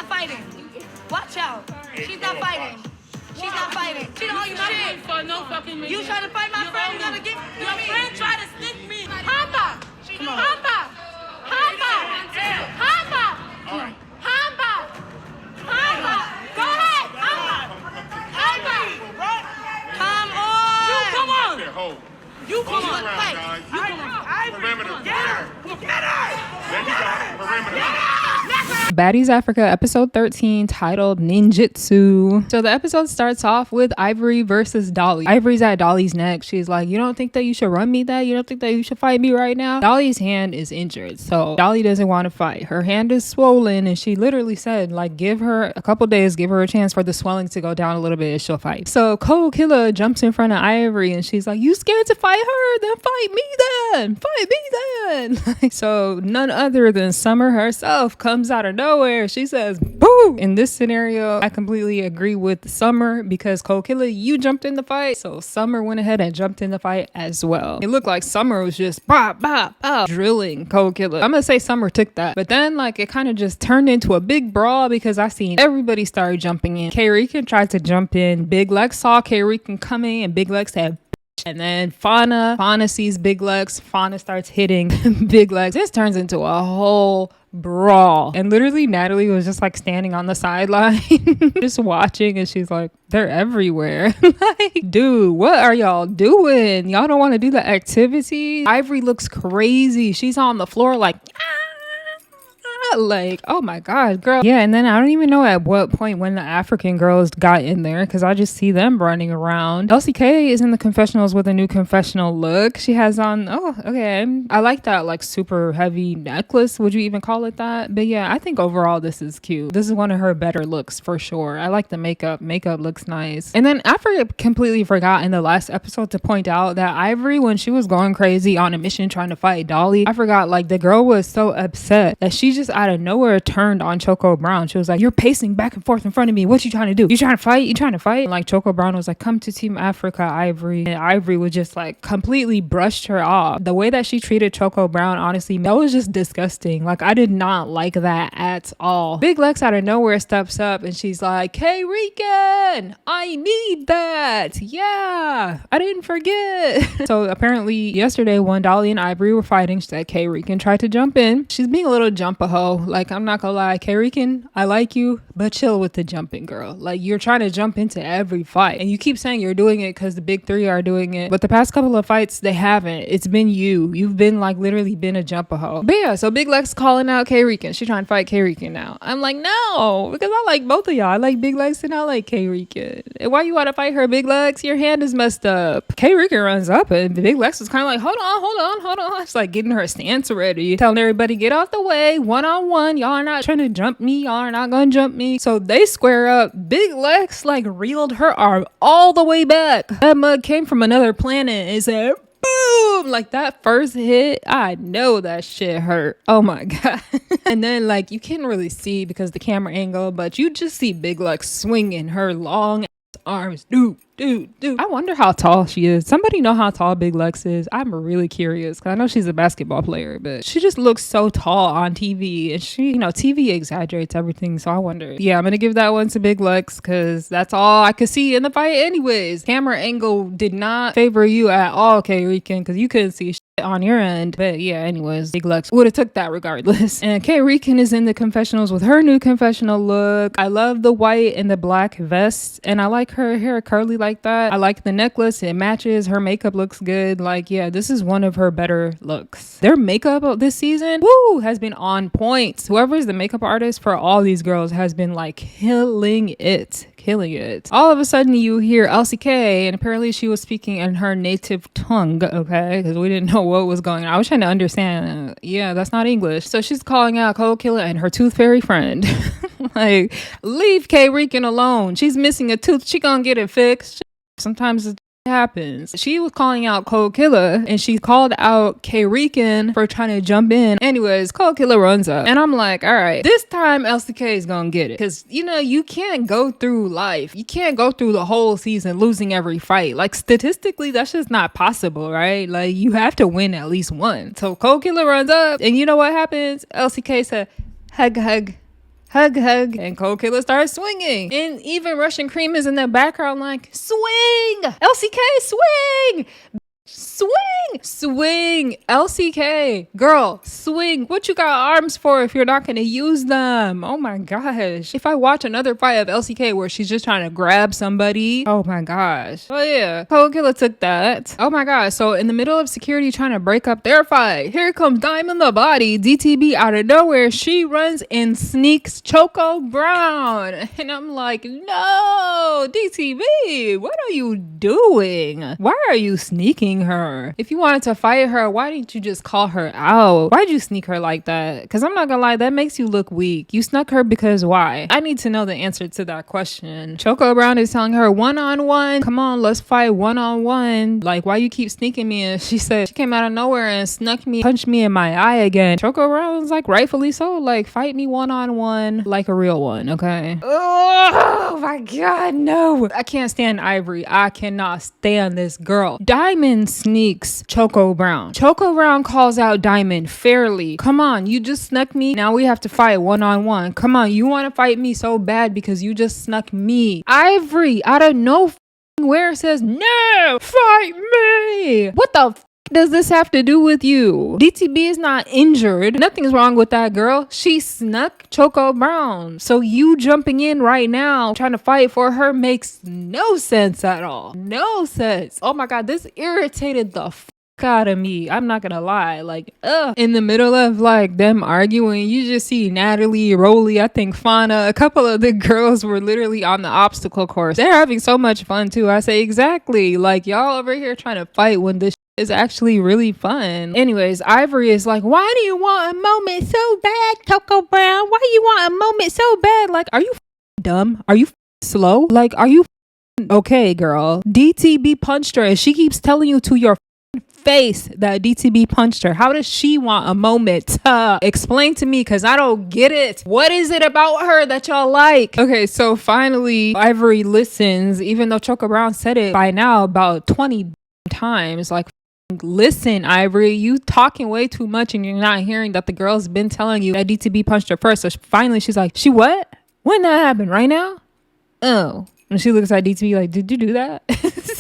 not fighting. Watch out. She's not fighting. She's not fighting. She don't owe you shit. For no fucking reason. You trying to fight my friend? You gotta get your friend tried to stick me. Hamba! Hamba! Hamba! Hamba! Hamba! Hamba! Go ahead! Hamba! Come on! You come on! You come on! Fight! Perimeter. Get her! Get her! There you go. Perimeter. Baddies Africa episode 13 titled Ninjitsu. So the episode starts off with Ivory versus Dolly. Ivory's at Dolly's neck. She's like, you don't think that you should run me that? You don't think that you should fight me right now? Dolly's hand is injured, so Dolly doesn't want to fight. Her hand is swollen, and she literally said, like, give her a couple days, give her a chance for the swelling to go down a little bit and she'll fight. So Cold Killer jumps in front of Ivory and she's like, you scared to fight her? Then fight me then! Fight me then! So none other than Summer herself comes out of nowhere. She says, boo! In this scenario, I completely agree with Summer because Cold Killer, you jumped in the fight. So Summer went ahead and jumped in the fight as well. It looked like Summer was just bop, bop, bop, drilling Cold Killer. I'm gonna say Summer took that. But then like it kind of just turned into a big brawl because I seen everybody started jumping in. K-Rican tried to jump in. Big Lex saw K-Rican coming and Big Lex said, and then Fauna sees Big Lex. Fauna starts hitting Big Lex. This turns into a whole brawl. And literally Natalie was just like standing on the sideline just watching, and she's like, they're everywhere. Like, dude, what are y'all doing? Y'all don't want to do the activity? Ivory looks crazy. She's on the floor like, like, oh my god, girl. Yeah, and then I don't even know at what point when the African girls got in there because I just see them running around. LCK is in the confessionals with a new confessional look. She has on, oh, okay, I like that like super heavy necklace. Would you even call it that? But yeah, I think overall this is cute. This is one of her better looks for sure. I like the makeup. Makeup looks nice. And then I completely forgot in the last episode to point out that Ivory, when she was going crazy on a mission trying to fight Dolly, I forgot like the girl was so upset that she just out of nowhere turned on Choco Brown. She was like, you're pacing back and forth in front of me. What you trying to do? You trying to fight? You trying to fight? And like Choco Brown was like, come to Team Africa, Ivory. And Ivory was just like completely brushed her off. The way that she treated Choco Brown, honestly, that was just disgusting. Like I did not like that at all. Big Lex out of nowhere steps up and she's like, hey Rican, I need that. Yeah, I didn't forget. So apparently yesterday when Dolly and Ivory were fighting, she said K-Rican tried to jump in. She's being a little jump-a-hoe. Like, I'm not gonna lie, K-Rican, I like you, but chill with the jumping, girl. Like, you're trying to jump into every fight and you keep saying you're doing it because the big three are doing it, but the past couple of fights they haven't. It's been you've been like literally been a jump-a-hoe. But yeah, so Big Lex calling out K-Rican. She trying to fight K-Rican now. I'm like, no, because I like both of y'all. I like Big Lex and I like K-Rican. And why you want to fight her, Big Lex? Your hand is messed up. K-Rican runs up and Big Lex was kind of like, hold on. It's like getting her stance ready, telling everybody get off the way, one-on-one. Y'all are not trying to jump me. Y'all are not gonna jump me. So they square up. Big Lex like reeled her arm all the way back. That mug came from another planet and said, boom! Like that first hit, I know that shit hurt. Oh my god. And then like you can't really see because the camera angle, but you just see Big Lex swinging her long arms. Dude. I wonder how tall she is. Somebody know how tall Big Lex is? I'm really curious because I know she's a basketball player, but she just looks so tall on TV, and she, TV exaggerates everything. So I wonder. Yeah, I'm gonna give that one to Big Lex because that's all I could see in the fight anyways. Camera angle did not favor you at all, K-Rican, because you couldn't see on your end. But yeah, anyways, Big Lex would have took that regardless. And K-Rican is in the confessionals with her new confessional look. I love the white and the black vest, and I like her hair curly like that. I like the necklace. It matches. Her makeup looks good. Like, yeah, this is one of her better looks. Their makeup this season, woo, has been on point. Whoever is the makeup artist for all these girls has been like killing it. All of a sudden you hear LCK, and apparently she was speaking in her native tongue, okay, because we didn't know what was going on. I was trying to understand. Yeah, that's not English. So she's calling out Cold Killer and her tooth fairy friend. Like, leave K-Rican alone. She's missing a tooth. She gonna get it fixed. Sometimes it happens. She was calling out Cold Killer, and she called out K-Rican for trying to jump in. Anyways, Cold Killer runs up, and I'm like, all right, this time LCK is gonna get it, because you can't go through life, you can't go through the whole season losing every fight. Like, statistically, that's just not possible, right? Like, you have to win at least one. So Cold Killer runs up, and you know what happens? LCK said, hug hug, hug. And Cold Killer starts swinging. And even Russian Cream is in the background like, swing! LCK, swing! Swing, LCK, girl, swing. What you got arms for if you're not gonna use them? Oh my gosh. If I watch another fight of LCK where she's just trying to grab somebody, oh my gosh. Oh yeah, Cold Killer took that. Oh my gosh. So in the middle of security trying to break up their fight, here comes Diamond the Body, DTB out of nowhere. She runs and sneaks Choco Brown. And I'm like, no, DTB, what are you doing? Why are you sneaking her? If you wanted to fight her, why didn't you just call her out? Why'd you sneak her like that? Because I'm not gonna lie, that makes you look weak. You snuck her because why? I need to know the answer to that question. Choco Brown is telling her one-on-one, come on, let's fight one-on-one. Like, why you keep sneaking me? And she said she came out of nowhere and snuck me, punched me in my eye again. Choco Brown's like, rightfully so, like, fight me one-on-one like a real one, okay? Oh my god, no. I can't stand Ivory. I cannot stand this girl. Diamond sneaks Choco Brown. Choco Brown calls out Diamond fairly. Come on, you just snuck me. Now we have to fight one-on-one. Come on, you want to fight me so bad because you just snuck me. Ivory, out of nowhere, says, no, fight me. What the does this have to do with you? DTB is not injured. Nothing's wrong with that girl. She snuck Choco Brown. So you jumping in right now trying to fight for her makes no sense at all. No sense. Oh my god, this irritated the out of me. I'm not gonna lie. Like, in the middle of like them arguing, you just see Natalie, Rolly, I think Fauna, a couple of the girls were literally on the obstacle course. They're having so much fun too. I say, exactly. Like, y'all over here trying to fight when this is actually really fun. Anyways, Ivory is like, why do you want a moment so bad, Choco Brown? Why you want a moment so bad? Like, are you dumb? Are you slow? Like, are you okay, girl? DTB punched her and she keeps telling you to your face that DTB punched her. How does she want a moment? Explain to me, because I don't get it. What is it about her that y'all like? Okay, so finally Ivory listens, even though Choco Brown said it by now about 20 times. Like, listen, Ivory, you talking way too much and you're not hearing that the girl's been telling you that DTB punched her first. So finally she's like, she what? When that happened? Right now? Oh. And she looks at DTB like, did you do that?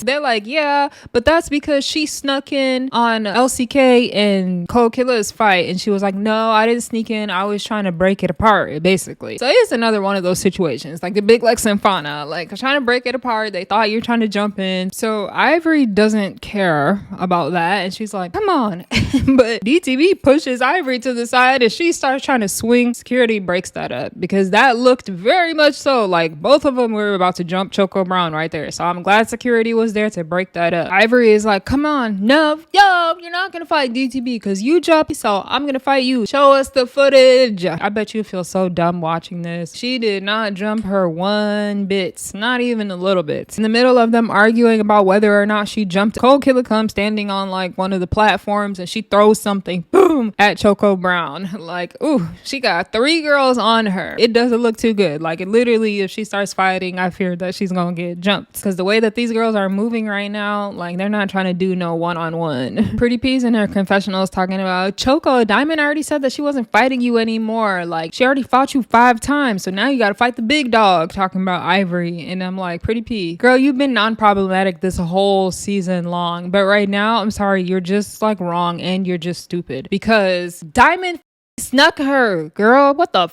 They're like, yeah, but that's because she snuck in on LCK and Cold Killer's fight. And she was like, no, I didn't sneak in. I was trying to break it apart, basically. So it's another one of those situations, like the Big Lex and Fauna, like trying to break it apart. They thought you're trying to jump in. So Ivory doesn't care about that. And she's like, come on. But DTB pushes Ivory to the side and she starts trying to swing. Security breaks that up because that looked very much so like both of them were about to jump Choco Brown right there. So I'm glad security was there to break that up. Ivory is like, come on, no, you're not gonna fight DTB because you jumped, so I'm gonna fight you. Show us the footage. I bet you feel so dumb watching this. She did not jump her one bit, not even a little bit. In the middle of them arguing about whether or not she jumped, Cold Killer comes standing on like one of the platforms and she throws something, boom, at Choco Brown. Like, ooh, she got 3 girls on her. It doesn't look too good. Like, it literally, if she starts fighting, I fear that she's gonna get jumped because the way that these girls are moving right now, like, they're not trying to do no one-on-one. Pretty P's in her confessionals talking about, Choco, Diamond already said that she wasn't fighting you anymore. Like, she already fought you 5 times, so now you gotta fight the big dog. Talking about Ivory. And I'm like, Pretty P, girl, you've been non-problematic this whole season long, but right now, I'm sorry, you're just like wrong and you're just stupid because Diamond snuck her, girl. What the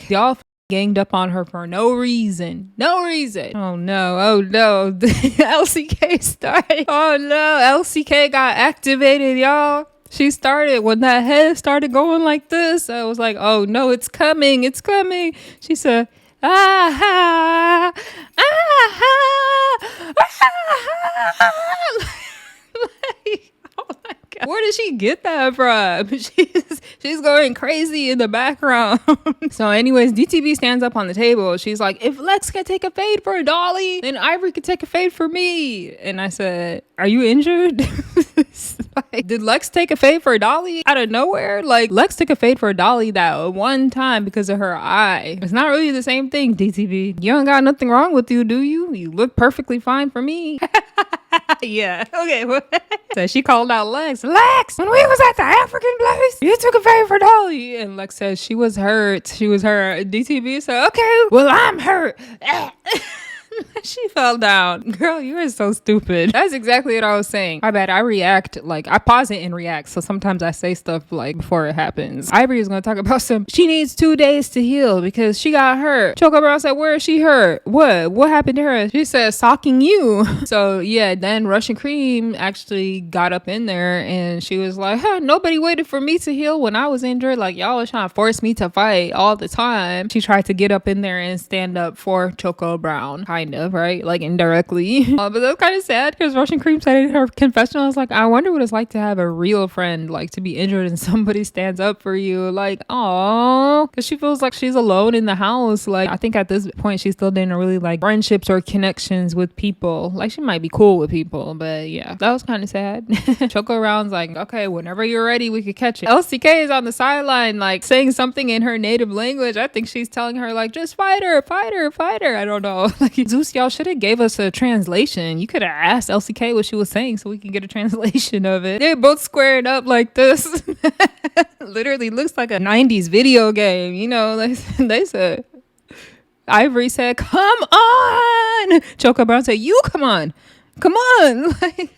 y'all ganged up on her for no reason. Oh no. LCK started. Oh no, LCK got activated, y'all. She started when that head started going like this. I was like, oh no, it's coming. She said, ah, like, oh my god, where did she get that from? She's going crazy in the background. So anyways, DTB stands up on the table. She's like, if Lex can take a fade for a Dolly, then Ivory could take a fade for me. And I said, are you injured? fight. Did Lex take a fade for Dolly out of nowhere? Like, Lex took a fade for Dolly that one time because of her eye. It's not really the same thing, DTB. You don't got nothing wrong with you, do you? You look perfectly fine for me. Yeah. Okay. So she called out Lex. Lex, when we was at the African place, you took a fade for Dolly. And Lex says she was hurt. She was hurt. DTB said, okay, well, I'm hurt. She fell down. Girl, you are so stupid. That's exactly what I was saying. My bad. I react, like, I pause it and react. So sometimes I say stuff like before it happens. Ivory is going to talk about she needs 2 days to heal because she got hurt. Choco Brown said, where is she hurt? What happened to her? She said, socking you. So yeah, then Russian Cream actually got up in there and she was like, nobody waited for me to heal when I was injured. Like, y'all was trying to force me to fight all the time. She tried to get up in there and stand up for Choco Brown. Kind of, right? Like, indirectly. But that's kind of sad because Russian Cream said in her confessional, I was like, I wonder what it's like to have a real friend, like, to be injured and somebody stands up for you. Like, oh, because she feels like she's alone in the house. Like, I think at this point she still didn't really like friendships or connections with people. Like, she might be cool with people, but yeah, that was kind of sad. Choco Brown's like, okay, whenever you're ready, we could catch it. LCK is on the sideline, like, saying something in her native language. I think she's telling her, like, just fight her, fight her, fight her. I don't know. Like, Zeus, y'all should have gave us a translation. You could have asked LCK what she was saying so we can get a translation of it. They're both squared up like this. Literally looks like a 90s video game, you know. They said, Ivory said, come on. Choco Brown said, you come on. Come on. Like,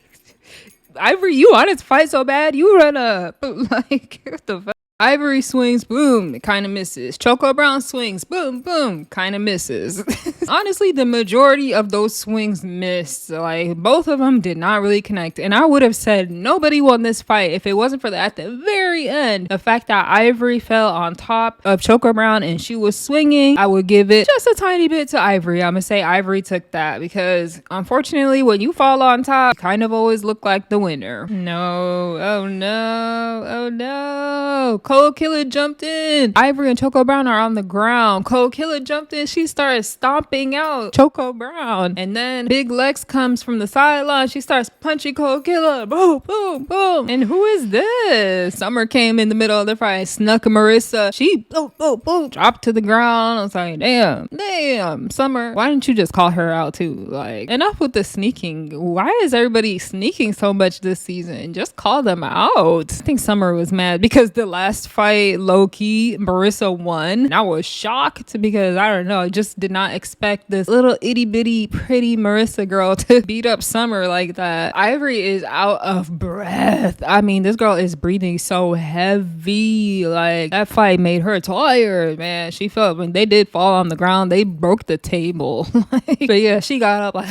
Ivory, you wanted to fight so bad, you run up. Like, what the fuck? Ivory swings, boom, it kind of misses. Choco Brown swings, boom, boom, kind of misses. Honestly, the majority of those swings missed. Like, both of them did not really connect. And I would have said nobody won this fight if it wasn't for at the very end, the fact that Ivory fell on top of Choco Brown and she was swinging. I would give it just a tiny bit to Ivory. I'm gonna say Ivory took that because unfortunately, when you fall on top, you kind of always look like the winner. No, oh no, oh no. Cold Killer jumped in. Ivory and Choco Brown are on the ground. Cold Killer jumped in. She started stomping out Choco Brown. And then Big Lex comes from the sideline. She starts punching Cold Killer. Boom, boom, boom. And who is this? Summer came in the middle of the fight, snuck Marissa. She boom, boom, boom, dropped to the ground. I was like, damn, Summer. Why didn't you just call her out too? Like, enough with the sneaking. Why is everybody sneaking so much this season? Just call them out. I think Summer was mad because the last fight, low-key, Marissa won. And I was shocked because, I don't know, I just did not expect this little itty-bitty pretty Marissa girl to beat up Summer like that. Ivory is out of breath. I mean, this girl is breathing so heavy. Like, that fight made her tired, man. She felt when they did fall on the ground, they broke the table. But yeah, she got up like,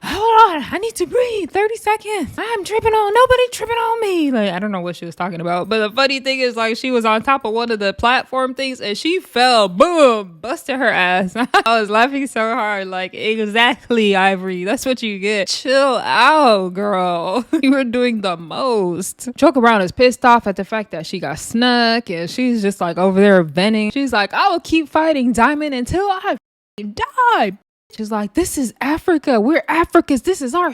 hold on, I need to breathe. 30 seconds. I'm tripping on. Nobody tripping on me. Like, I don't know what she was talking about. But the funny thing is, like, she was on top of one of the platform things and she fell. Boom. Busted her ass. I was laughing so hard. Like, exactly, Ivory. That's what you get. Chill out, girl. You were doing the most. Choco Brown is pissed off at the fact that she got snuck and she's just like over there venting. She's like, I will keep fighting Diamond until I die. She's like, this is Africa. We're Africans. This is our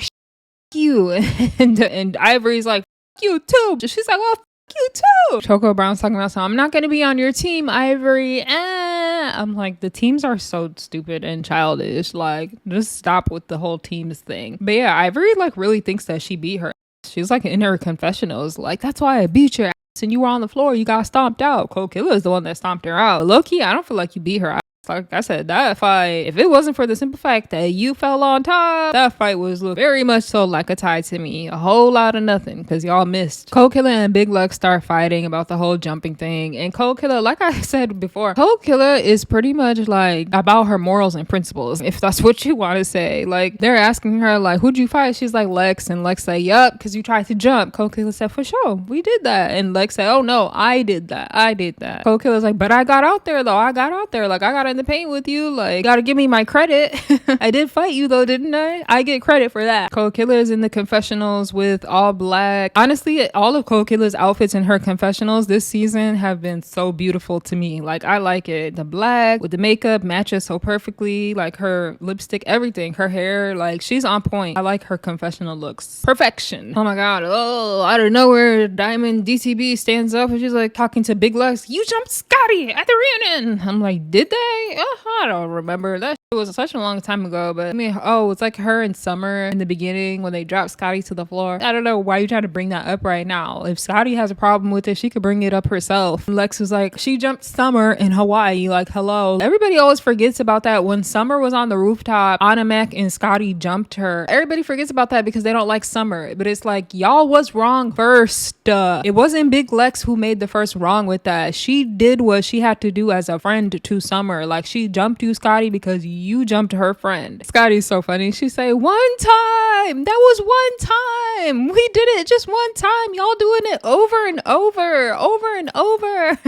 you. And Ivory's like, you too. She's like, well, you too. Choco Brown's talking about, so I'm not going to be on your team, Ivory. I'm like, the teams are so stupid and childish. Like, just stop with the whole teams thing. But yeah, Ivory like really thinks that she beat her. She's like in her confessionals, like, that's why I beat your ass and you were on the floor. You got stomped out. Cold Killer is the one that stomped her out. Low-key, I don't feel like you beat her. Like I said, that fight, if it wasn't for the simple fact that you fell on top, that fight was very much so like a tie to me. A whole lot of nothing because y'all missed. Cold Killer and Big Luck start fighting about the whole jumping thing. And Cold Killer, like I said before, Cold Killer is pretty much like about her morals and principles, if that's what you want to say. Like, they're asking her, like, who'd you fight? She's like, Lex. And Lex said, yup, because you tried to jump. Cold Killer said, for sure, we did that. And Lex said, oh no, I did that. Cold Killer's like, but I got out there though. I got out there. Like, I got in in the paint with you. Like, gotta give me my credit. I did fight you though, didn't I? I get credit for that. Cold Killer is in the confessionals with all black. Honestly, all of Cold Killer's outfits in her confessionals this season have been so beautiful to me. Like, I like it. The black with the makeup matches so perfectly. Like, her lipstick, everything, her hair, like, she's on point. I like her confessional looks. Perfection. Oh my god. Oh, out of nowhere, Diamond DTB stands up and she's like talking to Big Lex. You jumped Scotty at the reunion. I'm like, did they? I don't remember. That was such a long time ago, but I mean, oh, it's like her and Summer in the beginning when they dropped Scotty to the floor. I don't know why you trying to bring that up right now. If Scotty has a problem with it, she could bring it up herself. Lex was like, she jumped Summer in Hawaii. Like, hello. Everybody always forgets about that. When Summer was on the rooftop, Anna Mac and Scotty jumped her. Everybody forgets about that because they don't like Summer. But it's like, y'all was wrong first. It wasn't Big Lex who made the first wrong with that. She did what she had to do as a friend to Summer. Like, she jumped you, Scotty, because you jumped her friend. Scotty's so funny. She say, one time. That was one time. We did it just one time. Y'all doing it over and over and over.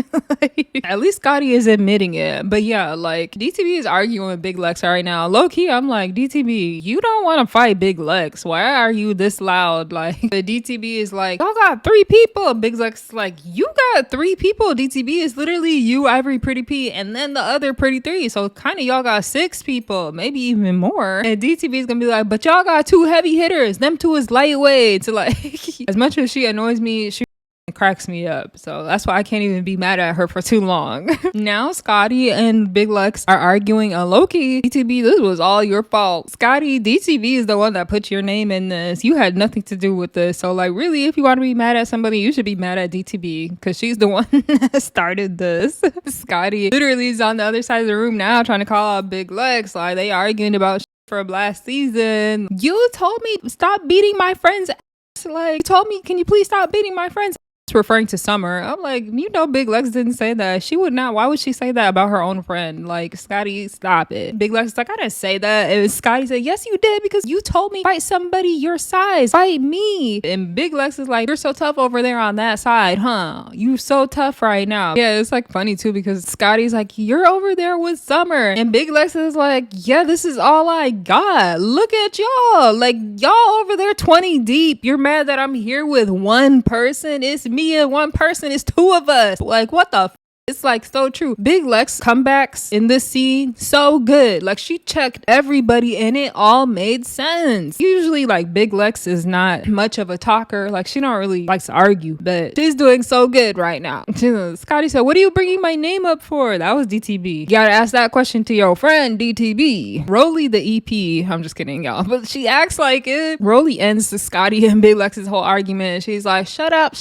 At least Scotty is admitting it. But yeah, like, DTB is arguing with Big Lex right now. Low key, I'm like, DTB, you don't want to fight Big Lex. Why are you this loud? Like, the DTB is like, y'all got 3 people. Big Lex is like, you got 3 people. DTB is literally you, Ivory, Pretty P, and then the other Pretty 3. So kind of y'all got 6 people, maybe even more. And DTB is gonna be like, but y'all got 2 heavy hitters. Them 2 is lightweights. Like, as much as she annoys me, she cracks me up. So that's why I can't even be mad at her for too long. Now Scotty and Big Lex are arguing on Loki. DTB, this was all your fault. Scotty, DTB is the one that put your name in this. You had nothing to do with this. So like, really, if you want to be mad at somebody, you should be mad at DTB because she's the one that started this. Scotty literally is on the other side of the room now trying to call out Big Lex. Like, they arguing about from last season. You told me stop beating my friends. Like, you told me, can you please stop beating my friends? Referring to Summer. I'm like, you know, Big Lex didn't say that. She would not. Why would she say that about her own friend? Like, Scotty, stop it. Big Lex is like, I didn't say that. And Scotty said, yes, you did, because you told me fight somebody your size. Fight me. And Big Lex is like, you're so tough over there on that side, huh? You so tough right now. Yeah, it's like funny too, because Scotty's like, you're over there with Summer. And Big Lex is like, yeah, this is all I got. Look at y'all. Like, y'all over there 20 deep. You're mad that I'm here with one person. It's me and one person. Is 2 of us. Like, what the it's like so true. Big Lex comebacks in this scene so good. Like, she checked everybody and it all made sense. Usually like Big Lex is not much of a talker. Like, she don't really like to argue, but she's doing so good right now. Scotty said, what are you bringing my name up for? That was DTB. You gotta ask that question to your friend DTB. Rolly the EP. I'm just kidding, y'all, but she acts like it. Rolly ends the Scotty and Big Lex's whole argument. She's like, shut up,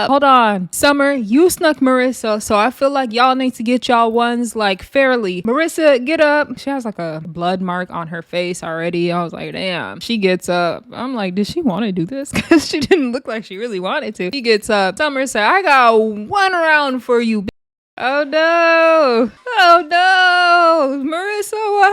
hold on. Summer, you snuck Marissa, so I feel like y'all need to get y'all ones like fairly. Marissa, get up. She has like a blood mark on her face already. I was like, damn. She gets up. I'm like, did she want to do this? Because she didn't look like she really wanted to. She gets up. Summer said, I got 1 round for you. Oh no. Oh no. Marissa, what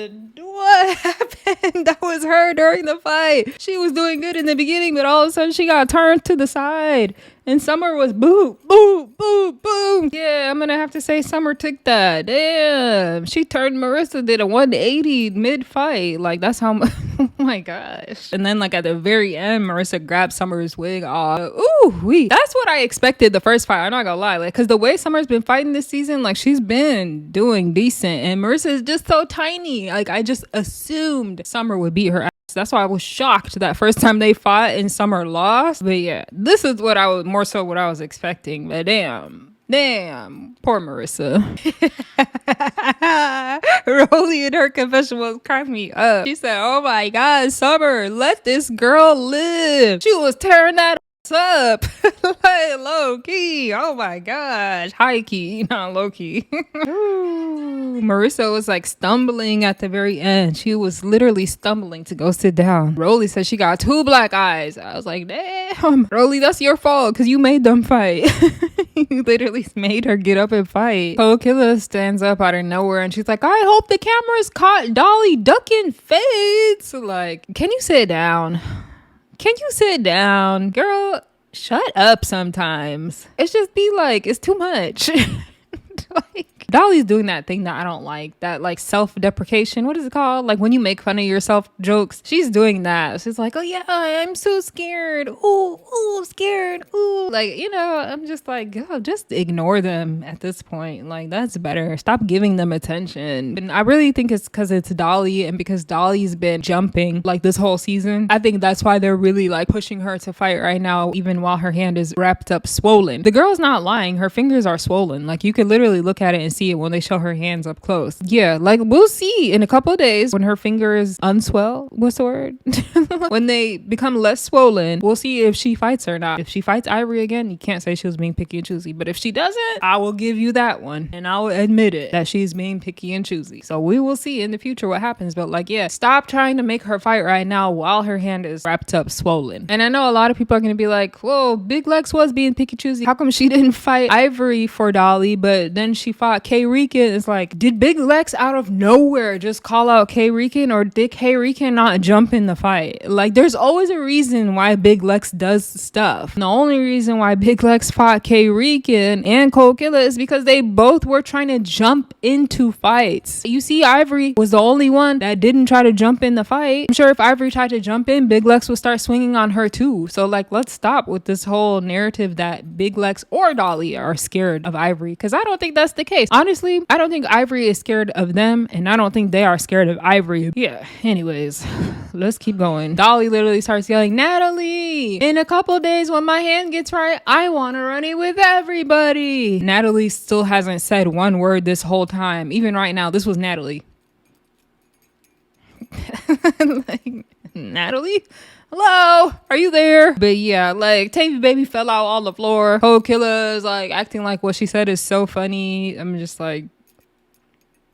happened? What happened? That was her during the fight. She was doing good in the beginning, but all of a sudden she got turned to the side. And Summer was boom, boom, boom, boom. Yeah, I'm gonna have to say Summer took that. Damn. She turned Marissa, did a 180 mid-fight. Like, that's how much. Oh my gosh. And then like at the very end, Marissa grabbed Summer's wig off. Ooh, that's what I expected the first fight. I'm not gonna lie. Like, cause the way Summer's been fighting this season, like, she's been doing decent. And Marissa is just so tiny. Like, I just assumed Summer would beat her ass. That's why I was shocked that first time they fought and Summer lost. But yeah, this is what I was more so what I was expecting. But damn, poor Marissa. Rolly in her confessional cracked me up. She said, oh my god, Summer, let this girl live. She was tearing that up. Like, low key. Oh my gosh, high key, not low key. Marissa was like stumbling at the very end. She was literally stumbling to go sit down. Rolly said she got 2 black eyes. I was like, damn, Rolly, that's your fault because you made them fight. You literally made her get up and fight. Cold Killer stands up out of nowhere and she's like, I hope the cameras caught Dolly ducking fades. Like, can you sit down? Can you sit down? Girl, shut up sometimes. It's just be like, it's too much. Like, Dolly's doing that thing that I don't like, that like self-deprecation. What is it called? Like when you make fun of yourself jokes. She's doing that. She's like, oh yeah, I'm so scared. Ooh, I'm scared. Ooh. Like, you know, I'm just like, oh, just ignore them at this point. Like, that's better. Stop giving them attention. And I really think it's because it's Dolly, and because Dolly's been jumping like this whole season. I think that's why they're really like pushing her to fight right now, even while her hand is wrapped up swollen. The girl's not lying. Her fingers are swollen. Like, you could literally look at it and see it when they show her hands up close. Yeah, like we'll see in a couple of days when her fingers unswell. What's the word? When they become less swollen, we'll see if she fights or not. If she fights Ivory again, you can't say she was being picky and choosy. But if she doesn't, I will give you that one. And I will admit it, that she's being picky and choosy. So we will see in the future what happens. But like, yeah, stop trying to make her fight right now while her hand is wrapped up swollen. And I know a lot of people are going to be like, whoa, Big Lex was being picky choosy. How come she didn't fight Ivory for Dolly, but then she fought K Rican? It's like, did Big Lex out of nowhere just call out K Rican, or did K Rican not jump in the fight? Like, there's always a reason why Big Lex does stuff. And the only reason why Big Lex fought K Rican and Cold Killer is because they both were trying to jump into fights. You see, Ivory was the only one that didn't try to jump in the fight. I'm sure if Ivory tried to jump in, Big Lex would start swinging on her too. So like, let's stop with this whole narrative that Big Lex or Dolly are scared of Ivory, because I don't think that's the case. Honestly, I don't think Ivory is scared of them, and I don't think they are scared of Ivory. Yeah, anyways, let's keep going. Dolly literally starts yelling, Natalie, in a couple days when my hand gets right, I want to run it with everybody. Natalie still hasn't said one word this whole time. Even right now, this was Natalie. Like, Natalie? Hello, are you there? But yeah, like, Tavy Baby fell out on the floor. Cold Killer is like acting like what she said is so funny. I'm just like,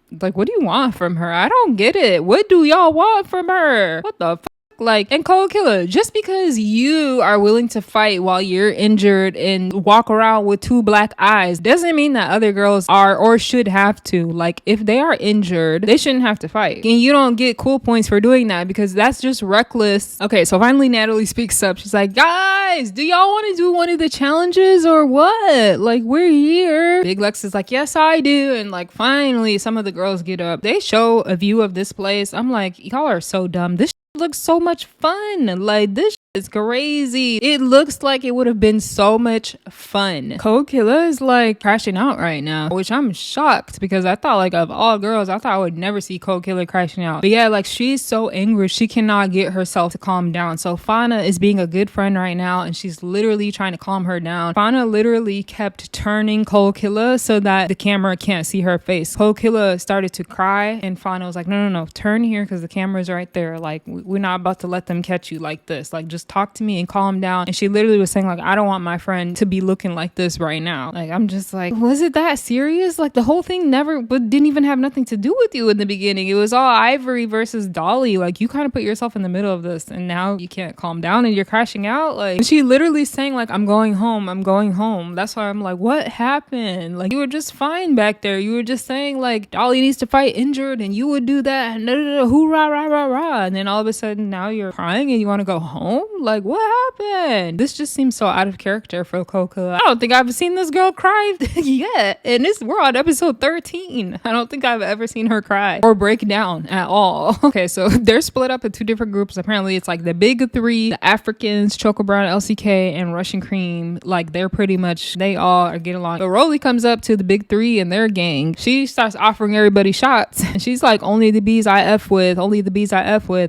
what do you want from her? I don't get it. What do y'all want from her? What the fuck? Like, and Cold Killer, just because you are willing to fight while you're injured and walk around with 2 black eyes doesn't mean that other girls are or should have to. Like, if they are injured, they shouldn't have to fight. And you don't get cool points for doing that, because that's just reckless. Okay, so finally Natalie speaks up. She's like, guys, do y'all want to do one of the challenges or what? Like, we're here. Big Lex is like, yes, I do. And like, finally some of the girls get up. They show a view of this place. I'm like, y'all are so dumb. This looks so much fun. Like, this is crazy. It looks like it would have been so much fun. Cold Killer is like crashing out right now, which I'm shocked, because I thought, like, of all girls, I thought I would never see Cold Killer crashing out. But yeah, like, she's so angry, she cannot get herself to calm down. So Fauna is being a good friend right now, and she's literally trying to calm her down. Fauna literally kept turning Cold Killer so that the camera can't see her face. Cold Killer started to cry, and Fauna was like, no, turn here, because the camera's right there. Like, we're not about to let them catch you like this. Like, just talk to me and calm down. And she literally was saying, like, I don't want my friend to be looking like this right now. Like, I'm just like, was it that serious? Like, the whole thing didn't even have nothing to do with you in the beginning. It was all Ivory versus Dolly. Like, you kind of put yourself in the middle of this, and now you can't calm down and you're crashing out. Like, she literally saying, like, I'm going home. That's why I'm like, what happened? Like, you were just fine back there. You were just saying, like, Dolly needs to fight injured, and you would do that, and hoorah, rah, rah, rah. And then all of a sudden now you're crying and you want to go home? Like, what happened? This just seems so out of character for Coco. I don't think I've seen this girl cry yet. And we're on episode 13. I don't think I've ever seen her cry or break down at all. Okay, so they're split up in 2 different groups. Apparently it's like the big 3, the Africans, Choco Brown, LCK, and Russian Cream. Like, they're pretty much, they all are getting along. But Rolly comes up to the big 3 and their gang. She starts offering everybody shots. And she's like, only the B's I F with.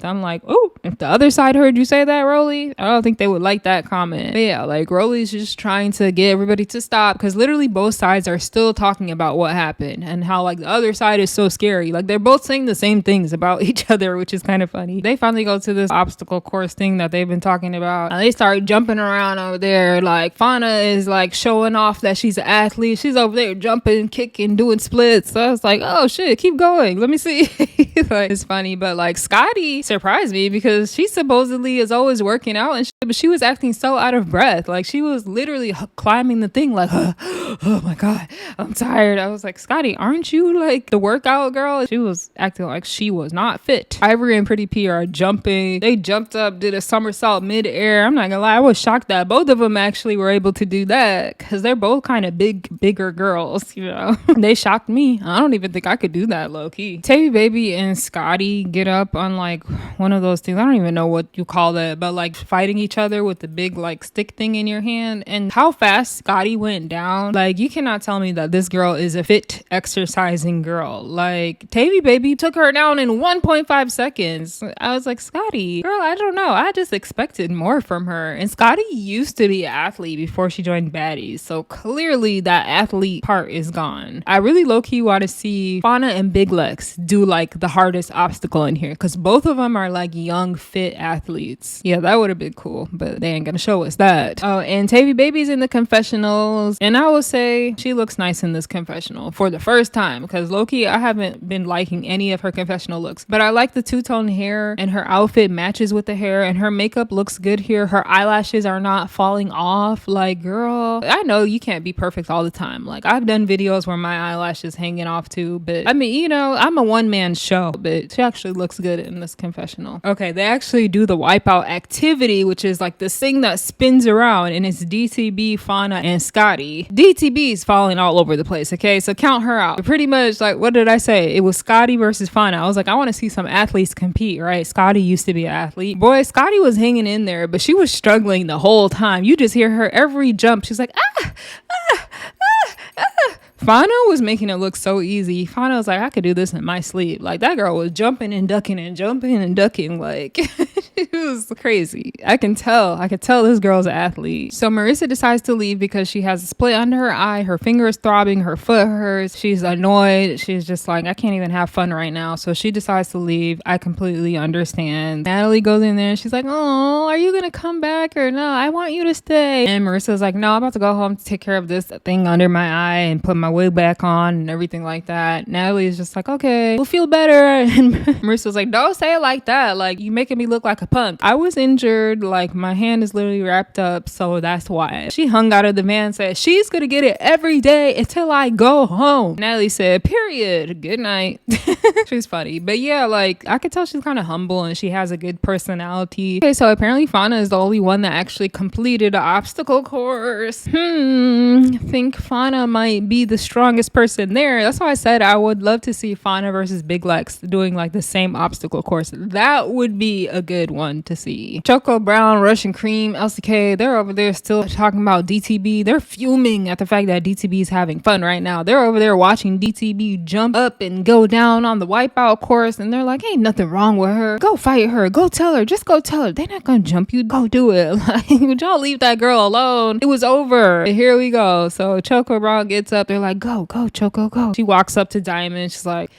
I'm like, oh, if the other side heard you say that, Rolly, I don't think they would like that comment. But yeah, like, Rolly's just trying to get everybody to stop, because literally both sides are still talking about what happened and how, like, the other side is so scary. Like, they're both saying the same things about each other, which is kind of funny. They finally go to this obstacle course thing that they've been talking about, and they start jumping around over there. Like, Fauna is like showing off that she's an athlete. She's over there jumping, kicking, doing splits. So I was like, oh shit, keep going, let me see. Like, it's funny. But like, Scotty surprised me, because she supposedly is always working working out and shit, but she was acting so out of breath. Like she was literally climbing the thing like, oh my God, I'm tired. I was like, Scotty, aren't you like the workout girl? She was acting like she was not fit. Ivory and Pretty P are jumping. They jumped up, did a somersault mid-air. I'm not gonna lie, I was shocked that both of them actually were able to do that because they're both kind of bigger girls, you know. They shocked me. I don't even think I could do that low-key. Tavy Baby and Scotty get up on like one of those things. I don't even know what you call that, but like fighting each other with the big like stick thing in your hand. And how fast Scotty went down, like you cannot tell me that this girl is a fit exercising girl. Like Tavy Baby took her down in 1.5 seconds. I was like, Scotty, girl, I don't know, I just expected more from her. And Scotty used to be an athlete before she joined Baddies, so clearly that athlete part is gone. I really low-key want to see Fauna and Big Lex do like the hardest obstacle in here, because both of them are like young fit athletes. Yeah, that would have been cool, but they ain't gonna show us that. Oh, and Tavy Baby's in the confessionals, and I will say she looks nice in this confessional for the first time, because low-key I haven't been liking any of her confessional looks, but I like the two-tone hair, and her outfit matches with the hair, and her makeup looks good here. Her eyelashes are not falling off. Like, girl, I know you can't be perfect all the time. Like, I've done videos where my eyelashes hanging off too, but I mean, you know, I'm a one-man show, but she actually looks good in this confessional. Okay, they actually do the wipeout activity, which is like this thing that spins around, and it's DTB, Fauna, and Scotty. DTB is falling all over the place, okay? So count her out. Pretty much, like, what did I say? It was Scotty versus Fauna. I was like, I want to see some athletes compete, right? Scotty used to be an athlete. Boy, Scotty was hanging in there, but she was struggling the whole time. You just hear her every jump. She's like, Fauna was making it look so easy. Fauna was like, I could do this in my sleep. Like, that girl was jumping and ducking and jumping and ducking. Like, it was crazy. I could tell this girl's an athlete. So Marissa decides to leave because she has a split under her eye. Her finger is throbbing. Her foot hurts. She's annoyed. She's just like, I can't even have fun right now. So she decides to leave. I completely understand. Natalie goes in there and she's like, oh, are you going to come back or no? I want you to stay. And Marissa's like, no, I'm about to go home to take care of this thing under my eye and put my wig back on and everything like that. Natalie is just like, okay, we'll feel better. And Marissa's like, don't say it like that. Like, you making me look like a punk. I was injured. Like, my hand is literally wrapped up, so that's why. She hung out of the van and said, she's gonna get it every day until I go home. Natalie said, period. Good night. She's funny. But yeah, like, I could tell she's kind of humble and she has a good personality. Okay, so apparently Fauna is the only one that actually completed the obstacle course. I think Fauna might be the strongest person there. That's why I said I would love to see Fauna versus Big Lex doing like the same obstacle course. That would be a good one to see. Choco Brown, Russian Cream, LCK, they're over there still talking about DTB. They're fuming at the fact that DTB is having fun right now. They're over there watching DTB jump up and go down on the wipeout course, and they're like, ain't nothing wrong with her. Go fight her. Go tell her. Just go tell her. They're not gonna jump you. Go do it. Like, would y'all leave that girl alone? It was over. Here we go. So Choco Brown gets up. They're like, go Choco, go. She walks up to Diamond. She's like,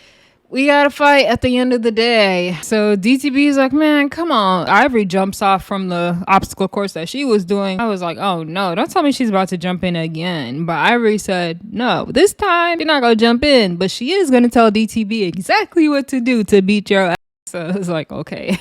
we gotta fight at the end of the day. So DTB is like, man, come on. Ivory jumps off from the obstacle course that she was doing. I was like, oh no, don't tell me she's about to jump in again. But Ivory said, no, this time you're not gonna jump in, but she is gonna tell DTB exactly what to do to beat your ass. So it's like, okay,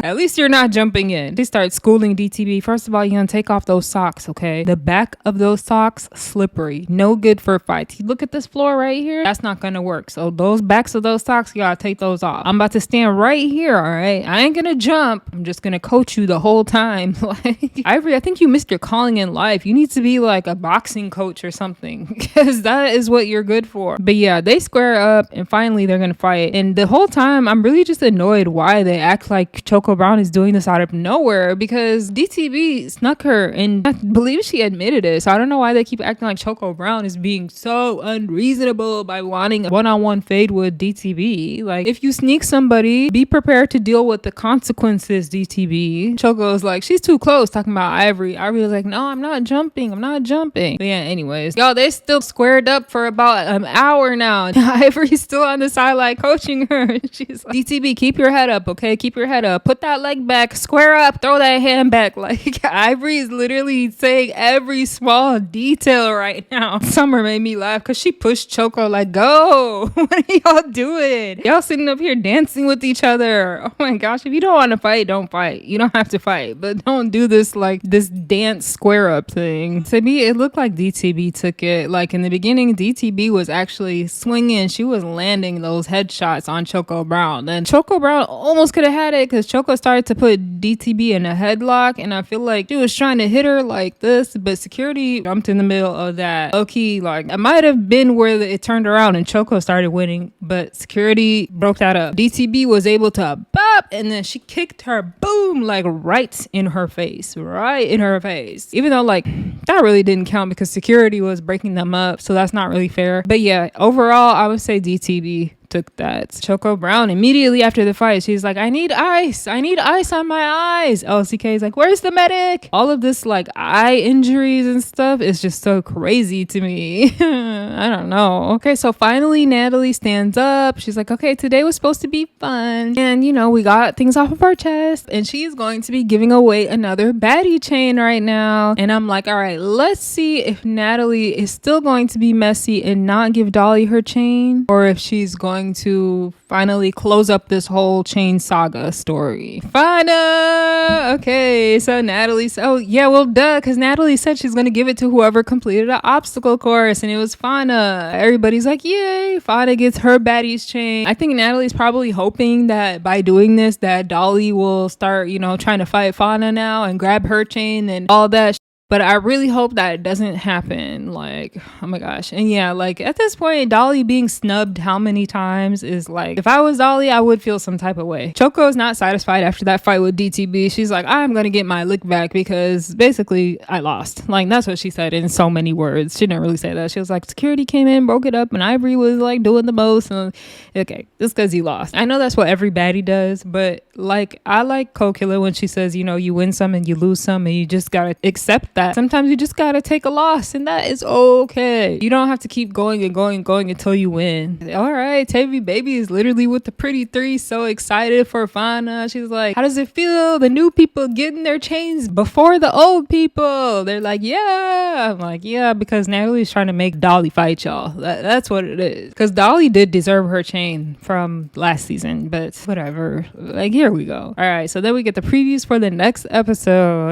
at least you're not jumping in. They start schooling DTB. First of all, you're gonna take off those socks, okay? The back of those socks, slippery. No good for fights. You look at this floor right here, that's not gonna work. So those backs of those socks, you gotta take those off. I'm about to stand right here, all right? I ain't gonna jump. I'm just gonna coach you the whole time. Like, Ivory, I think you missed your calling in life. You need to be like a boxing coach or something, because that is what you're good for. But yeah, they square up and finally they're gonna fight. And the whole time, I'm really just annoyed why they act like Choco Brown is doing this out of nowhere, because DTB snuck her and I believe she admitted it. So I don't know why they keep acting like Choco Brown is being so unreasonable by wanting a one-on-one fade with DTB. Like, if you sneak somebody, be prepared to deal with the consequences, DTB. Choco's like, she's too close, talking about Ivory. Ivory was like, no, I'm not jumping. But yeah, anyways, y'all, they still squared up for about an hour now. Ivory's still on the sideline coaching her. She's like, DTB, keep your your head up, okay? Keep your head up. Put that leg back. Square up. Throw that hand back. Like, Ivory is literally saying every small detail right now. Summer made me laugh because she pushed Choco like, go. What are y'all doing? Y'all sitting up here dancing with each other. Oh my gosh. If you don't want to fight, don't fight. You don't have to fight. But don't do this, like, this dance square up thing. To me, it looked like DTB took it. Like, in the beginning, DTB was actually swinging. She was landing those headshots on Choco Brown. Then Choco Brown almost could have had it because Choco started to put DTB in a headlock, and I feel like she was trying to hit her like this, but security jumped in the middle of that. Okay, like, it might have been where it turned around and Choco started winning, but security broke that up. DTB was able to bop, and then she kicked her, boom, like right in her face. Even though, like, that really didn't count because security was breaking them up, so that's not really fair. But yeah, overall, I would say DTB took that. Choco Brown, immediately after the fight, she's like, I need ice on my eyes. LCK is like, where's the medic? All of this, like, eye injuries and stuff is just so crazy to me. I don't know. Okay, so finally Natalie stands up. She's like, okay, today was supposed to be fun, and you know, we got things off of our chest, and she's going to be giving away another Baddie chain right now. And I'm like, all right, let's see if Natalie is still going to be messy and not give Dolly her chain, or if she's going to finally close up this whole chain saga story. Okay, so Natalie, because Natalie said she's gonna give it to whoever completed an obstacle course, and it was Fauna. Everybody's like, yay, Fauna gets her Baddies chain. I think Natalie's probably hoping that by doing this, that Dolly will start, you know, trying to fight Fauna now and grab her chain and all that. But I really hope that it doesn't happen. Like, oh my gosh. And yeah, like, at this point, Dolly being snubbed how many times is like, if I was Dolly, I would feel some type of way. Choco is not satisfied after that fight with DTB. She's like, I'm gonna get my lick back because basically I lost. Like, that's what she said in so many words. She didn't really say that. She was like, security came in, broke it up, and Ivory was like doing the most. And okay, just because he lost. I know that's what every baddie does, but like, I like Co-Killer when she says, you know, you win some and you lose some, and you just gotta accept that. Sometimes you just gotta take a loss, and that is okay. You don't have to keep going until you win. All right, Tavy Baby is literally with the pretty three, so excited for Fauna. She's like, how does it feel? The new people getting their chains before the old people. They're like, yeah. I'm like, yeah, because Natalie's trying to make Dolly fight y'all. That's what it is. Because Dolly did deserve her chain from last season, but whatever. Like, here we go. All right, so then we get the previews for the next episode.